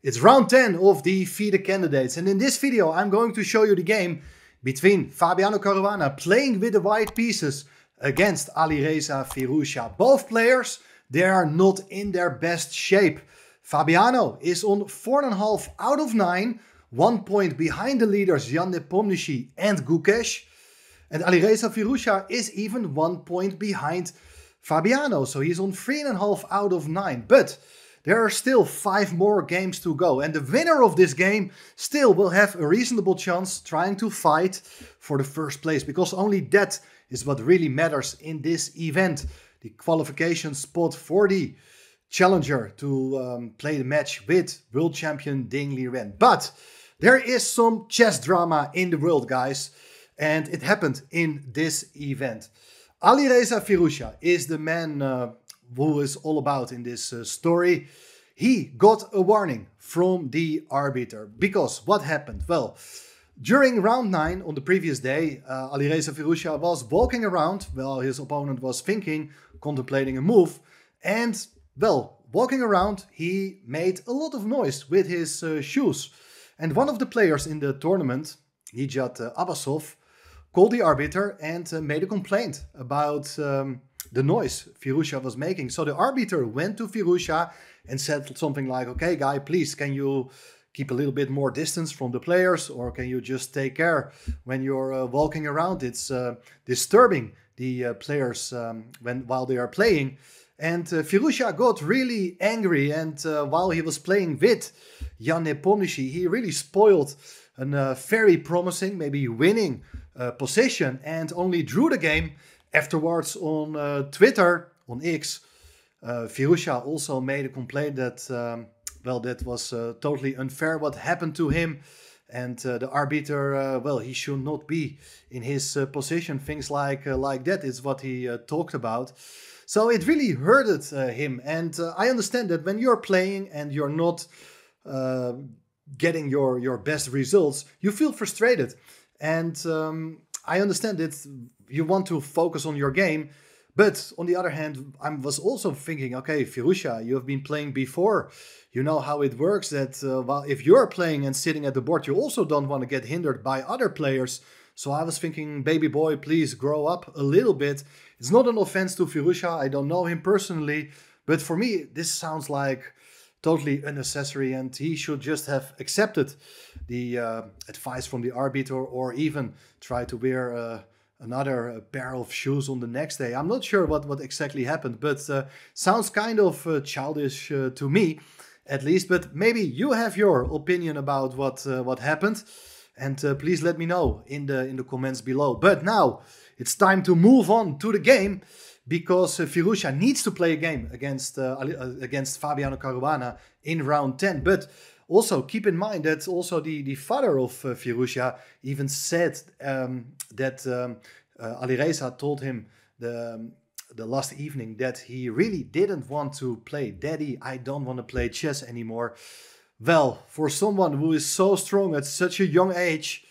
It's round 10 of the FIDE Candidates, and in this video I'm going to show you the game between Fabiano Caruana playing with the white pieces against Alireza Firouzja. Both players, they are not in their best shape. Fabiano is on 4.5 out of 9, 1 point behind the leaders Jan Nepomniachtchi and Gukesh. And Alireza Firouzja is even 1 point behind Fabiano, so he's on 3.5 out of 9. But there are still 5 more games to go, and the winner of this game still will have a reasonable chance trying to fight for the first place, because only that is what really matters in this event. The qualification spot for the challenger to play the match with world champion Ding Liren. But there is some chess drama in the world, guys, and it happened in this event. Alireza Firouzja is the man who is all about in this story. He got a warning from the arbiter, because what happened? Well, during round 9 on the previous day, Alireza Firouzja was walking around while his opponent was thinking, contemplating a move, and well, walking around, he made a lot of noise with his shoes. And one of the players in the tournament, Nijat Abbasov, called the arbiter and made a complaint about the noise Firouzja was making. So the arbiter went to Firouzja and said something like, okay, guy, please, can you keep a little bit more distance from the players, or can you just take care when you're walking around? It's disturbing the players while they are playing. And Firouzja got really angry, and while he was playing with Jan Nepomniachtchi, he really spoiled a very promising, maybe winning position, and only drew the game. Afterwards on Twitter, on X, Firouzja also made a complaint that, well, that was totally unfair what happened to him. And the arbiter, well, he should not be in his position. Things like that is what he talked about. So it really hurted him. And I understand that when you're playing and you're not getting your best results, you feel frustrated. And I understand that you want to focus on your game. But on the other hand, I was also thinking, okay, Firouzja, you have been playing before. You know how it works, that while if you're playing and sitting at the board, you also don't want to get hindered by other players. So I was thinking, baby boy, please grow up a little bit. It's not an offense to Firouzja. I don't know him personally. But for me, this sounds like totally unnecessary, and he should just have accepted the advice from the arbiter, or even try to wear another pair of shoes on the next day. I'm not sure what exactly happened, but sounds kind of childish to me, at least. But maybe you have your opinion about what happened, and please let me know in the comments below. But now it's time to move on to the game, because Firouzja needs to play a game against Fabiano Caruana in round 10. But also keep in mind that also the father of Firouzja even said that Alireza told him the last evening that he really didn't want to play. Daddy, I don't want to play chess anymore. Well, for someone who is so strong at such a young age,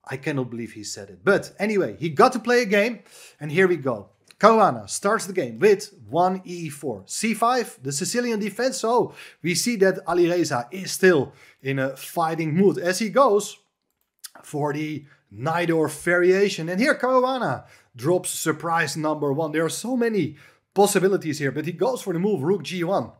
I cannot believe he said it. But anyway, he got to play a game, and here we go. Caruana starts the game with 1e4, c5, the Sicilian defense. So we see that Alireza is still in a fighting mood as he goes for the Najdorf variation. And here Caruana drops surprise number 1. There are so many possibilities here, but he goes for the move rook g1.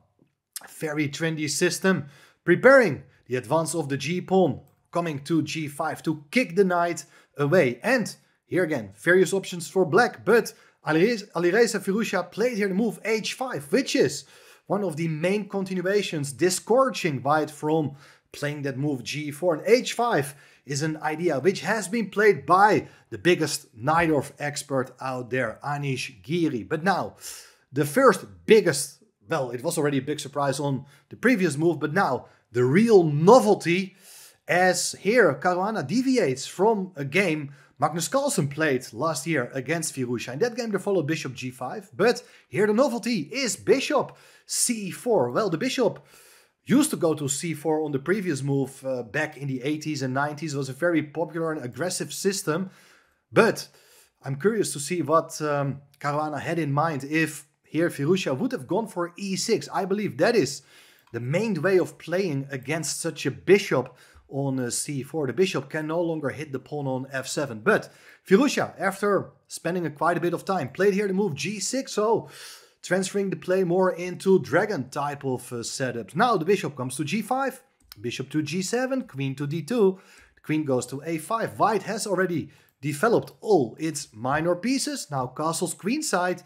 Very trendy system, preparing the advance of the g-pawn, coming to g5 to kick the knight away. And here again, various options for black, but Alireza Firouzja played here the move h5, which is one of the main continuations, discouraging white from playing that move g4. And h5 is an idea which has been played by the biggest Najdorf expert out there, Anish Giri. But now, the first biggest, well, it was already a big surprise on the previous move, but now the real novelty, as here Caruana deviates from a game Magnus Carlsen played last year against Firouzja. In that game, they followed bishop g5. But here the novelty is bishop c4. Well, the bishop used to go to c4 on the previous move back in the 80s and 90s. It was a very popular and aggressive system. But I'm curious to see what Caruana had in mind if here Firouzja would have gone for e6. I believe that is the main way of playing against such a bishop on c4. The bishop can no longer hit the pawn on f7. But Firouzja, after spending quite a bit of time, played here the move g6, so transferring the play more into dragon type of setups. Now the bishop comes to g5, bishop to g7, queen to d2, the queen goes to a5. White has already developed all its minor pieces. Now castles queenside.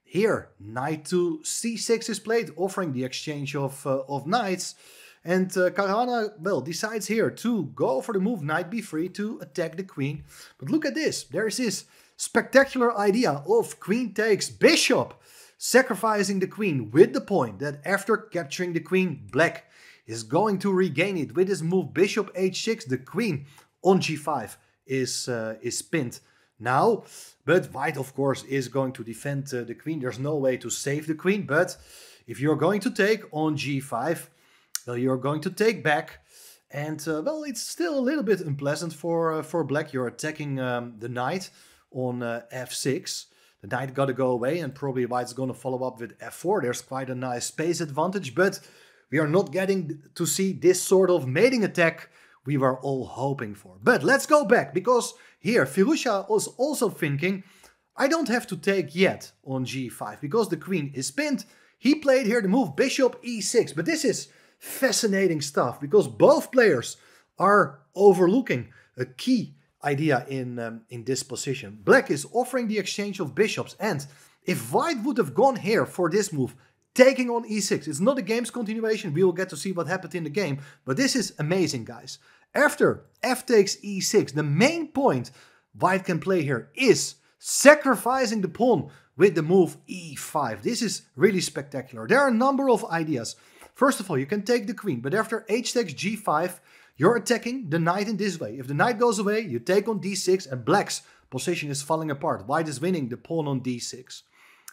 Here, knight to c6 is played, offering the exchange of knights. And Caruana, well, decides here to go for the move knight b3 to attack the queen. But look at this. There's this spectacular idea of queen takes bishop, sacrificing the queen with the point that after capturing the queen, black is going to regain it. With his move bishop h6, the queen on g5 is pinned now. But white, of course, is going to defend the queen. There's no way to save the queen. But if you're going to take on g5, well, you're going to take back. And, well, it's still a little bit unpleasant for black. You're attacking the knight on f6. The knight got to go away, and probably white's going to follow up with f4. There's quite a nice space advantage, but we are not getting to see this sort of mating attack we were all hoping for. But let's go back, because here Firouzja was also thinking, I don't have to take yet on g5, because the queen is pinned. He played here the move bishop e6, but this is fascinating stuff, because both players are overlooking a key idea in this position. Black is offering the exchange of bishops, and if white would have gone here for this move, taking on e6, it's not a game's continuation, we will get to see what happened in the game, but this is amazing, guys. After f takes e6, the main point white can play here is sacrificing the pawn with the move e5. This is really spectacular. There are a number of ideas. First of all, you can take the queen, but after h takes g5, you're attacking the knight in this way. If the knight goes away, you take on d6 and black's position is falling apart. White is winning the pawn on d6.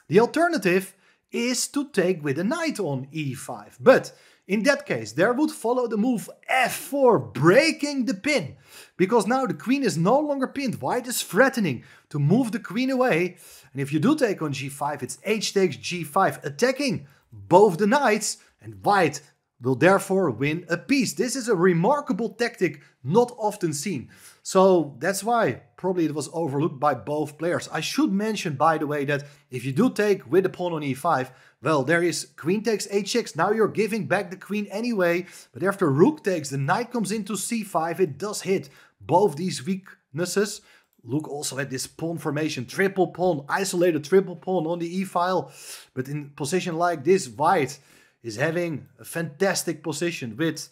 The alternative is to take with the knight on e5. But in that case, there would follow the move f4, breaking the pin. Because now the queen is no longer pinned. White is threatening to move the queen away. And if you do take on g5, it's h takes g5, attacking both the knights. And white will therefore win a piece. This is a remarkable tactic, not often seen. So that's why probably it was overlooked by both players. I should mention, by the way, that if you do take with the pawn on e5, well, there is queen takes h6. Now you're giving back the queen anyway. But after rook takes, the knight comes into c5. It does hit both these weaknesses. Look also at this pawn formation. Triple pawn, isolated triple pawn on the e-file. But in a position like this, white is having a fantastic position with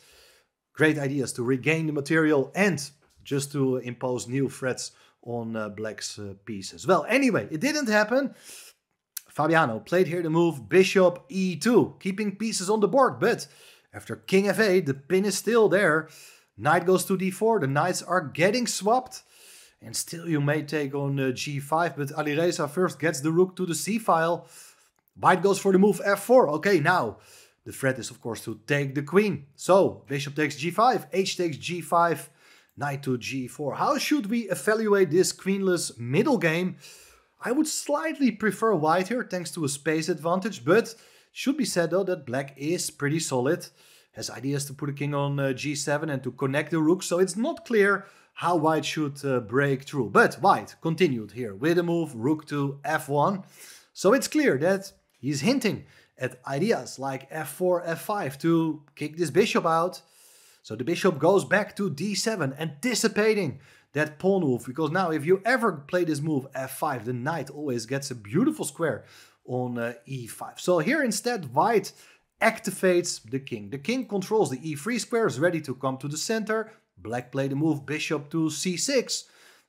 great ideas to regain the material and just to impose new threats on black's pieces. Well, anyway, it didn't happen. Fabiano played here the move bishop e2, keeping pieces on the board, but after king f8, the pin is still there. Knight goes to d4, the knights are getting swapped, and still you may take on g5, but Alireza first gets the rook to the c-file. White goes for the move f4. Okay, now the threat is, of course, to take the queen. So, bishop takes g5, h takes g5, knight to g4. How should we evaluate this queenless middle game? I would slightly prefer white here, thanks to a space advantage, but should be said, though, that black is pretty solid. Has ideas to put a king on g7 and to connect the rook, so it's not clear how white should break through. But white continued here with a move rook to f1. So it's clear that he's hinting at ideas like f4, f5 to kick this bishop out. So the bishop goes back to d7, anticipating that pawn move. Because now if you ever play this move f5, the knight always gets a beautiful square on e5. So here instead white activates the king. The king controls the e3 square, is ready to come to the center. Black played the move bishop to c6.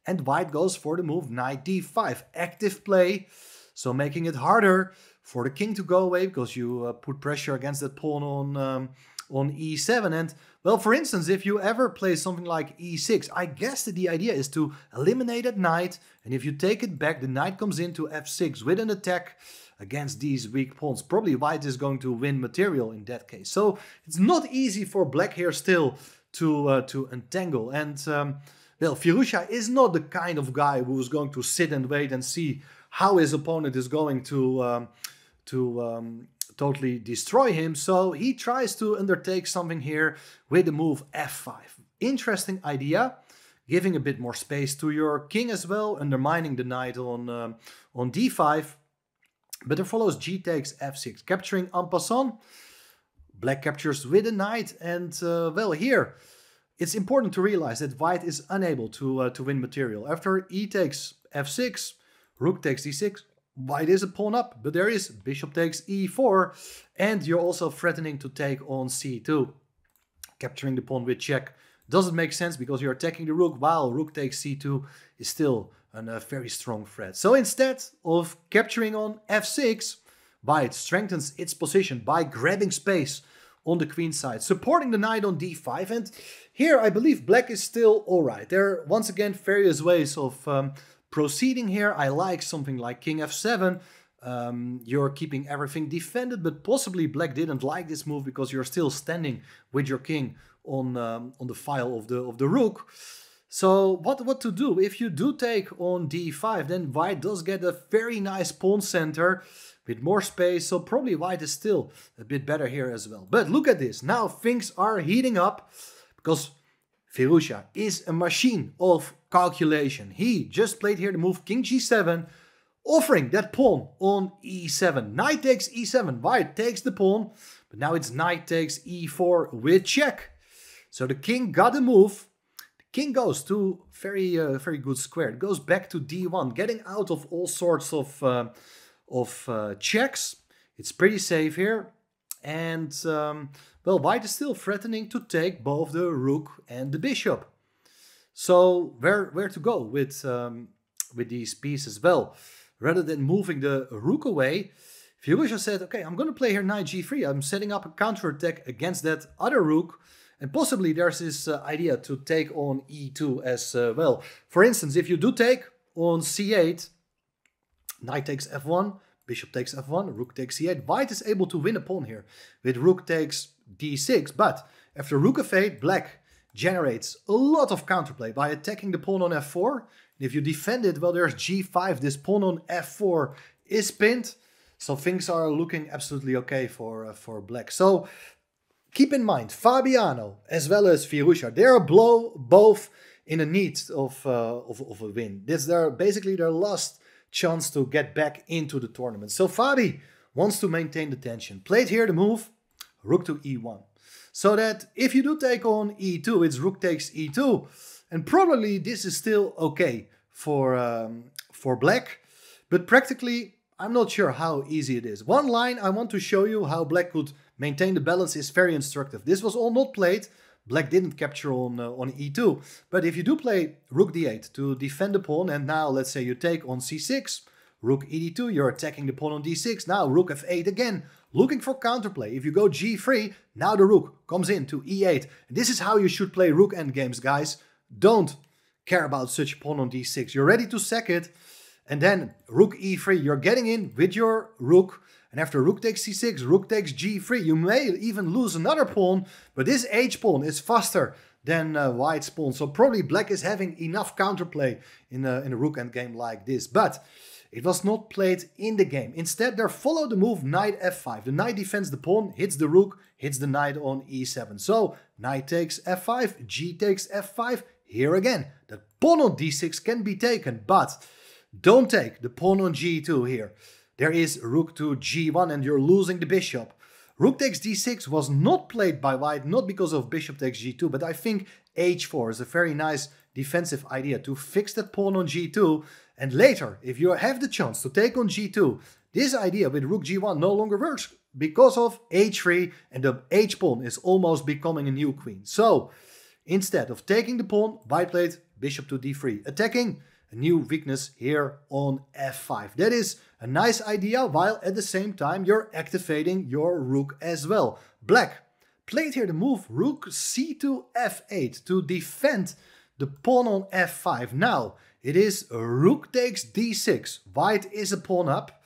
And white goes for the move knight d5. Active play, so making it harder for the king to go away, because you put pressure against that pawn on e7. And, well, for instance, if you ever play something like e6, I guess that the idea is to eliminate that knight, and if you take it back, the knight comes into f6 with an attack against these weak pawns. Probably white is going to win material in that case. So it's not easy for black here still to untangle. And, well, Firouzja is not the kind of guy who is going to sit and wait and see how his opponent is going to totally destroy him. So he tries to undertake something here with the move f5. Interesting idea, giving a bit more space to your king as well, undermining the knight on d5. But there follows g takes f6, capturing en passant. Black captures with a knight, and well, here it's important to realize that white is unable to win material. After e takes f6, rook takes d6, white is a pawn up, but there is bishop takes e4, and you're also threatening to take on c2. Capturing the pawn with check doesn't make sense because you're attacking the rook, while rook takes c2 is still a very strong threat. So instead of capturing on f6, white strengthens its position by grabbing space on the queen side, supporting the knight on d5. And here I believe black is still alright. There are once again various ways of proceeding here. I like something like king f7. You're keeping everything defended, but possibly black didn't like this move because you're still standing with your king on the file of the rook. So what to do? If you do take on d5, then white does get a very nice pawn center with more space, so probably white is still a bit better here as well. But look at this, now things are heating up because Firouzja is a machine of calculation. He just played here the move king g7, offering that pawn on e7. Knight takes e7, white takes the pawn, but now it's knight takes e4 with check. So the king got a move. The king goes to very good square. It goes back to d1, getting out of all sorts of checks. It's pretty safe here. And well, white is still threatening to take both the rook and the bishop. So where to go with these pieces? Well, rather than moving the rook away, Firouzja said, okay, I'm going to play here knight g3. I'm setting up a counterattack against that other rook. And possibly there's this idea to take on e2 as well. For instance, if you do take on c8, knight takes f1, bishop takes f1, rook takes c8. White is able to win a pawn here with rook takes d6. But after rook f8, black generates a lot of counterplay by attacking the pawn on f4. And if you defend it, well, there's g5. This pawn on f4 is pinned. So things are looking absolutely okay for black. So keep in mind, Fabiano as well as Firouzja, they are both in a need of a win. This is basically their last chance to get back into the tournament. So Fabi wants to maintain the tension. Played here the move, rook to e1. So that if you do take on e2, it's rook takes e2. And probably this is still okay for black. But practically, I'm not sure how easy it is. One line I want to show you how black could maintain the balance is very instructive. This was all not played. Black didn't capture on e2. But if you do play rook d8 to defend the pawn, and now let's say you take on c6, rook e2, you're attacking the pawn on d6. Now rook f8 again, looking for counterplay. If you go g3, now the rook comes in to e8. And this is how you should play rook endgames, guys. Don't care about such a pawn on d6. You're ready to sack it. And then rook e3, you're getting in with your rook. And after rook takes c6, rook takes g3, you may even lose another pawn. But this h pawn is faster than white's pawn. So probably black is having enough counterplay in a rook endgame like this. But it was not played in the game. Instead, they follow the move knight f5. The knight defends the pawn, hits the rook, hits the knight on e7. So knight takes f5, g takes f5. Here again, the pawn on d6 can be taken, but don't take the pawn on g2 here. There is rook to g1 and you're losing the bishop. Rook takes d6 was not played by white, not because of bishop takes g2, but I think h4 is a very nice defensive idea to fix that pawn on g2. And later, if you have the chance to take on g2, this idea with rook g1 no longer works because of h3 and the h pawn is almost becoming a new queen. So instead of taking the pawn, white played bishop to d3, attacking a new weakness here on f5. That is a nice idea, while at the same time you're activating your rook as well. Black played here the move rook c to f8 to defend the pawn on f5. Now it is rook takes d6. White is a pawn up.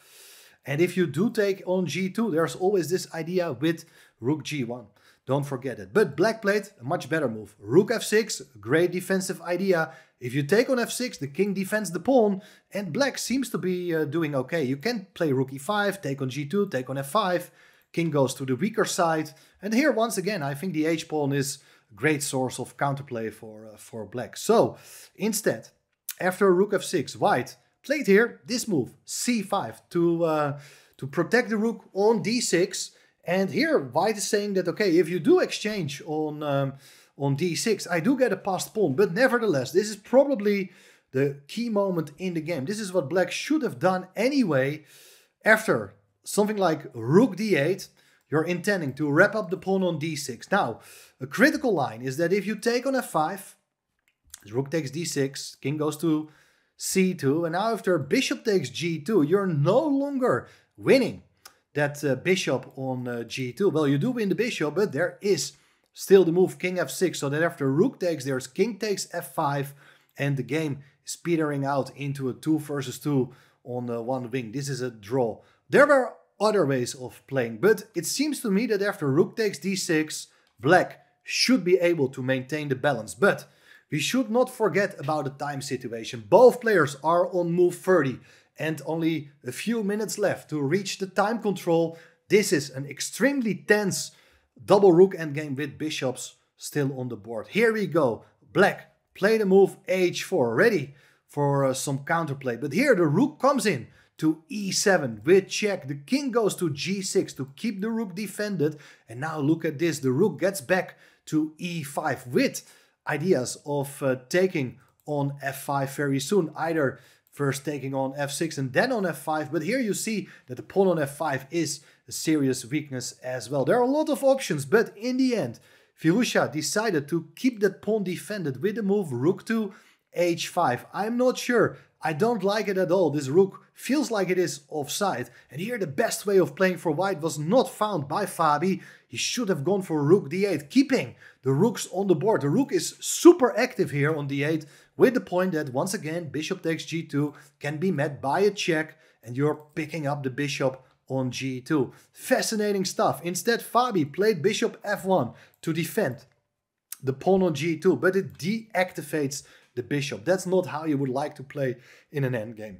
And if you do take on g2, there's always this idea with rook g1. Don't forget it. But black played a much better move. Rook f6, great defensive idea. If you take on f6, the king defends the pawn, and black seems to be doing okay. You can play rook e5, take on g2, take on f5. king goes to the weaker side. And here, once again, I think the h-pawn is a great source of counterplay for black. So, instead, after rook f6, white played here this move, c5, to protect the rook on d6. And here, white is saying that, okay, if you do exchange on d6, I do get a passed pawn. But nevertheless, this is probably the key moment in the game. This is what black should have done anyway. After something like rook d8, you're intending to wrap up the pawn on d6. Now, a critical line is that if you take on f5, rook takes d6, king goes to c2, and now after bishop takes g2, you're no longer winning that bishop on g2. Well, you do win the bishop, but there is still the move king f6, so that after rook takes, there's king takes f5, and the game is petering out into a 2 versus 2 on one wing. This is a draw. There were other ways of playing, but it seems to me that after rook takes d6, black should be able to maintain the balance. But we should not forget about the time situation. Both players are on move 30 and only a few minutes left to reach the time control. This is an extremely tense double rook endgame with bishops still on the board. Here we go. Black play the move h4, ready for some counterplay. But here the rook comes in to e7 with check. The king goes to g6 to keep the rook defended. And now look at this. The rook gets back to e5 with ideas of taking on f5 very soon. Either first taking on f6 and then on f5. But here you see that the pawn on f5 is a serious weakness as well. There are a lot of options, but in the end, Firouzja decided to keep that pawn defended with the move rook to h5. I'm not sure. I don't like it at all. This rook feels like it is offside. And here the best way of playing for white was not found by Fabi. He should have gone for rook d8, keeping the rooks on the board. The rook is super active here on d8, with the point that once again bishop takes g2 can be met by a check, and you're picking up the bishop on g2. Fascinating stuff. Instead, Fabi played bishop f1 to defend the pawn on g2, but it deactivates the bishop. That's not how you would like to play in an endgame.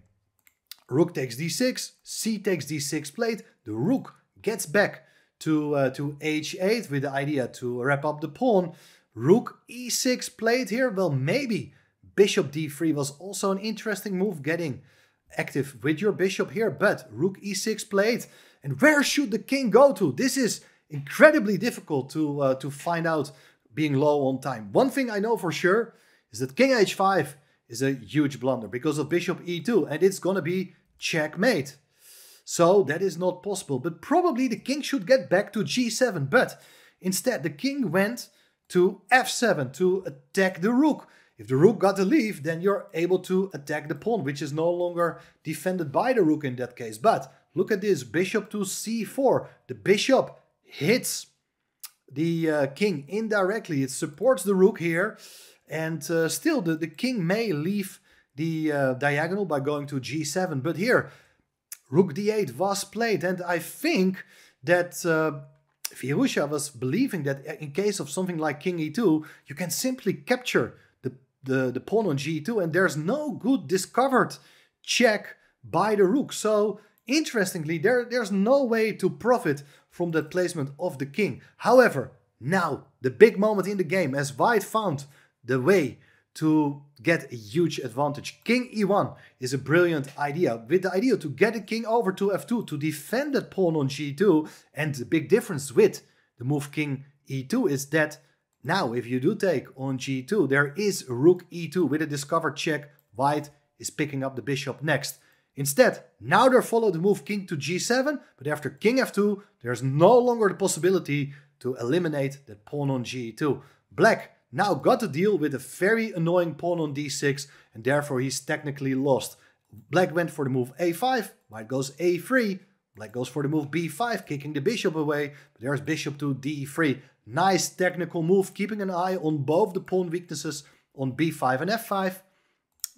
Rook takes d6, c takes d6 played. The rook gets back to h8 with the idea to wrap up the pawn. Rook e6 played here. Well, maybe bishop d3 was also an interesting move, getting active with your bishop here, but rook e6 played. And where should the king go to? This is incredibly difficult to find out being low on time. One thing I know for sure is that king h5 is a huge blunder because of bishop e2, and it's gonna be checkmate. So that is not possible, but probably the king should get back to g7, but instead the king went to f7 to attack the rook. If the rook got to leave, then you're able to attack the pawn, which is no longer defended by the rook in that case. But look at this, bishop to c4. The bishop hits the king indirectly. It supports the rook here. And still, the king may leave the diagonal by going to g7. But here, rook d8 was played. And I think that Firouzja was believing that in case of something like king e2, you can simply capture the pawn on g2, and there's no good discovered check by the rook. So interestingly, there's no way to profit from that placement of the king. However, now the big moment in the game, as white found the way to get a huge advantage. King e1 is a brilliant idea, with the idea to get the king over to f2 to defend that pawn on g2. And the big difference with the move king e2 is that now, if you do take on g2, there is rook e2 with a discovered check. White is picking up the bishop next. Instead, now they follow the move king to g7, but after king f2, there's no longer the possibility to eliminate that pawn on g2. Black now got to deal with a very annoying pawn on d6, and therefore he's technically lost. Black went for the move a5, white goes a3, black goes for the move b5, kicking the bishop away, but there's bishop to d3. Nice technical move, keeping an eye on both the pawn weaknesses on b5 and f5.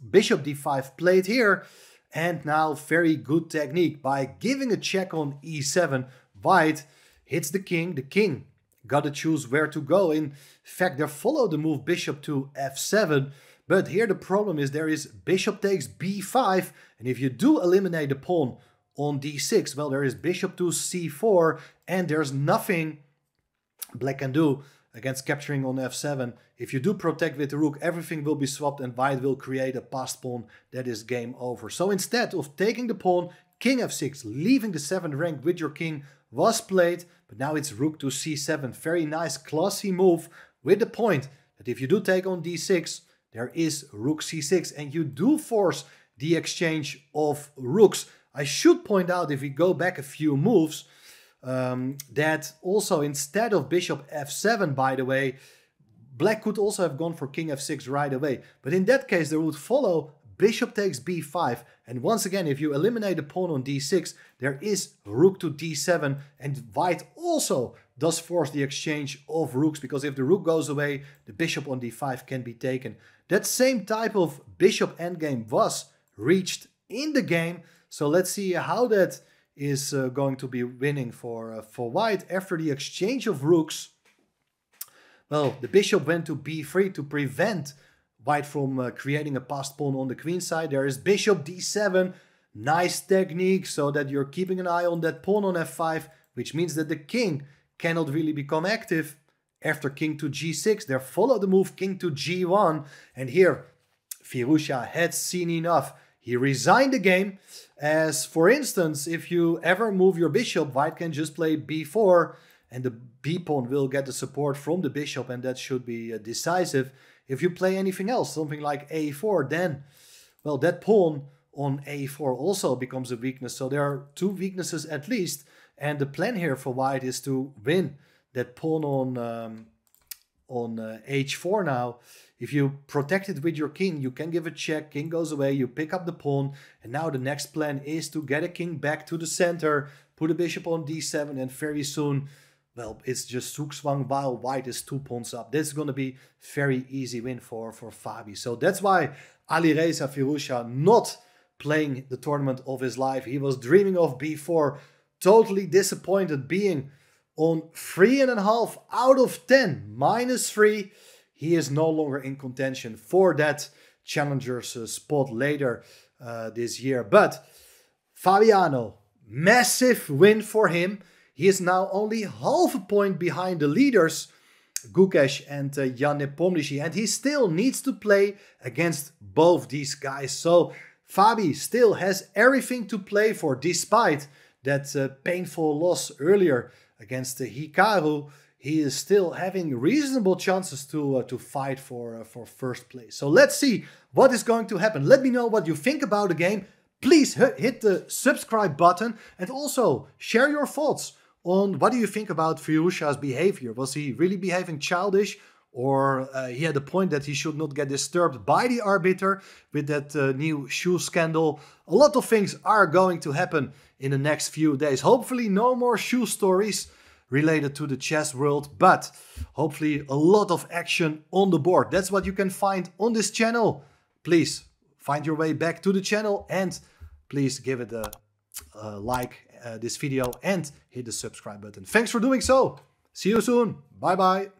Bishop d5 played here, and now very good technique. By giving a check on e7, white hits the king. The king got to choose where to go. In fact, they follow the move bishop to f7, but here the problem is there is bishop takes b5, and if you do eliminate the pawn on d6? Well, there is bishop to c4, and there's nothing black can do against capturing on f7. If you do protect with the rook, everything will be swapped and white will create a passed pawn. That is game over. So instead of taking the pawn, king f6, leaving the 7th rank with your king was played, but now it's rook to c7. Very nice, classy move, with the point that if you do take on d6, there is rook c6, and you do force the exchange of rooks. I should point out, if we go back a few moves, that also instead of bishop f7, by the way, black could also have gone for king f6 right away. But in that case, there would follow bishop takes b5. And once again, if you eliminate the pawn on d6, there is rook to d7. And white also does force the exchange of rooks, because if the rook goes away, the bishop on d5 can be taken. That same type of bishop endgame was reached in the game. So let's see how that is going to be winning for white after the exchange of rooks. Well, the bishop went to b3 to prevent white from creating a passed pawn on the queen side. There is bishop d7. Nice technique, so that you're keeping an eye on that pawn on f5, which means that the king cannot really become active. After king to g6, there followed the move king to g1. And here, Firouzja had seen enough. He resigned the game, as for instance, if you ever move your bishop, white can just play b4, and the b-pawn will get the support from the bishop, and that should be decisive. If you play anything else, something like a4, then, well, that pawn on a4 also becomes a weakness. So there are two weaknesses at least, and the plan here for white is to win that pawn on h4 now. If you protect it with your king, you can give a check, king goes away, you pick up the pawn, and now the next plan is to get a king back to the center, put a bishop on d7, and very soon, well, it's just zugzwang while white is 2 pawns up. This is going to be very easy win for Fabi. So that's why Alireza Firouzja not playing the tournament of his life. He was dreaming of b4, totally disappointed, being on 3.5 out of 10, -3. He is no longer in contention for that challenger's spot later this year. But Fabiano, massive win for him. He is now only half a point behind the leaders, Gukesh and Jan Nepomniachtchi, and he still needs to play against both these guys. So Fabi still has everything to play for, despite that painful loss earlier against Hikaru. He is still having reasonable chances to fight for first place. So let's see what is going to happen. Let me know what you think about the game. Please hit the subscribe button, and also share your thoughts on what do you think about Firouzja's behavior. Was he really behaving childish, or he had a point that he should not get disturbed by the arbiter with that new shoe scandal? A lot of things are going to happen in the next few days. Hopefully no more shoe stories related to the chess world, but hopefully a lot of action on the board. That's what you can find on this channel. Please find your way back to the channel, and please give it a like this video and hit the subscribe button. Thanks for doing so. See you soon. Bye bye.